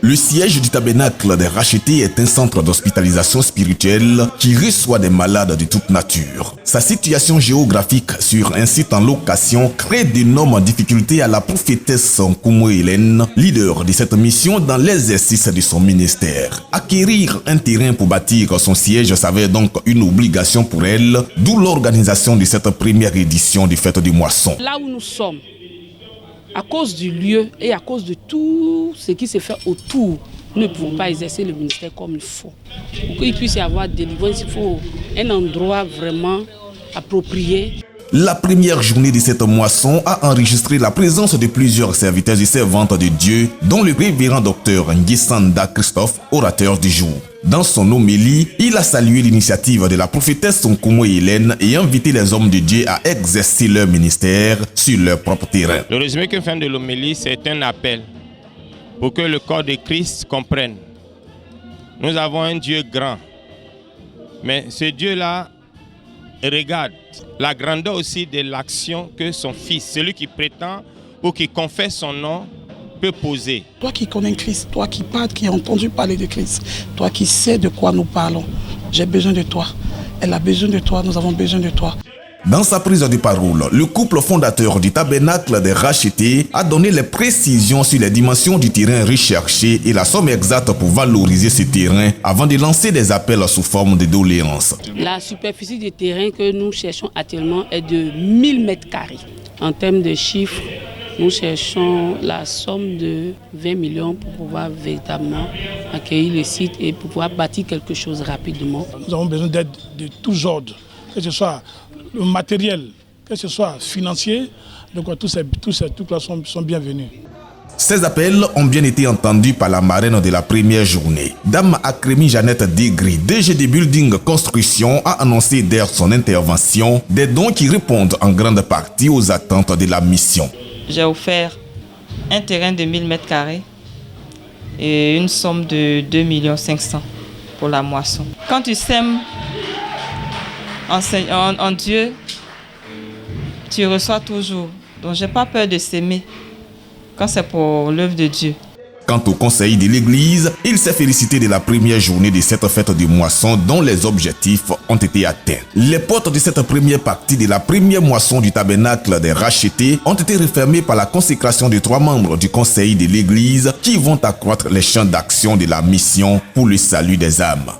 Le siège du tabernacle des rachetés est un centre d'hospitalisation spirituelle qui reçoit des malades de toute nature. Sa situation géographique sur un site en location crée d'énormes difficultés à la prophétesse Nkumu Hélène, leader de cette mission dans l'exercice de son ministère. Acquérir un terrain pour bâtir son siège s'avère donc une obligation pour elle, d'où l'organisation de cette première édition du Fête des Moissons. Là où nous sommes, à cause du lieu et à cause de tout ce qui se fait autour, nous ne pouvons pas exercer le ministère comme il faut. Pour qu'il puisse y avoir délivrance, il faut un endroit vraiment approprié. La première journée de cette moisson a enregistré la présence de plusieurs serviteurs et servantes de Dieu, dont le révérend docteur Ngisanda Christophe, orateur du jour. Dans son homélie, il a salué l'initiative de la prophétesse Nkumu Hélène et invité les hommes de Dieu à exercer leur ministère sur leur propre terrain. Le résumé que fait de l'homélie, c'est un appel pour que le corps de Christ comprenne. Nous avons un Dieu grand, mais ce Dieu-là regarde la grandeur aussi de l'action que son fils, celui qui prétend ou qui confesse son nom, peut poser. Toi qui connais Christ, toi qui parles, qui as entendu parler de Christ, toi qui sais de quoi nous parlons, j'ai besoin de toi. Elle a besoin de toi, nous avons besoin de toi. Dans sa prise de parole, le couple fondateur du tabernacle des rachetés a donné les précisions sur les dimensions du terrain recherché et la somme exacte pour valoriser ce terrain avant de lancer des appels sous forme de doléances. La superficie du terrain que nous cherchons actuellement est de 1000 mètres carrés. En termes de chiffres, nous cherchons la somme de 20 millions pour pouvoir véritablement accueillir le site et pour pouvoir bâtir quelque chose rapidement. Nous avons besoin d'aide de tous ordres, que ce soit le matériel, que ce soit financier, donc tous ces trucs-là sont bienvenus. Ces appels ont bien été entendus par la marraine de la première journée. Dame Akremi Jeannette Degri, DG de Building Construction, a annoncé dès son intervention des dons qui répondent en grande partie aux attentes de la mission. J'ai offert un terrain de 1000 mètres carrés et une somme de 2 500 000 pour la moisson. Quand tu sèmes en Dieu, tu reçois toujours. Donc je n'ai pas peur de s'aimer quand c'est pour l'œuvre de Dieu. Quant au conseil de l'église, il s'est félicité de la première journée de cette fête de moisson dont les objectifs ont été atteints. Les portes de cette première partie de la première moisson du tabernacle des rachetés ont été refermées par la consécration de 3 membres du conseil de l'église qui vont accroître les champs d'action de la mission pour le salut des âmes.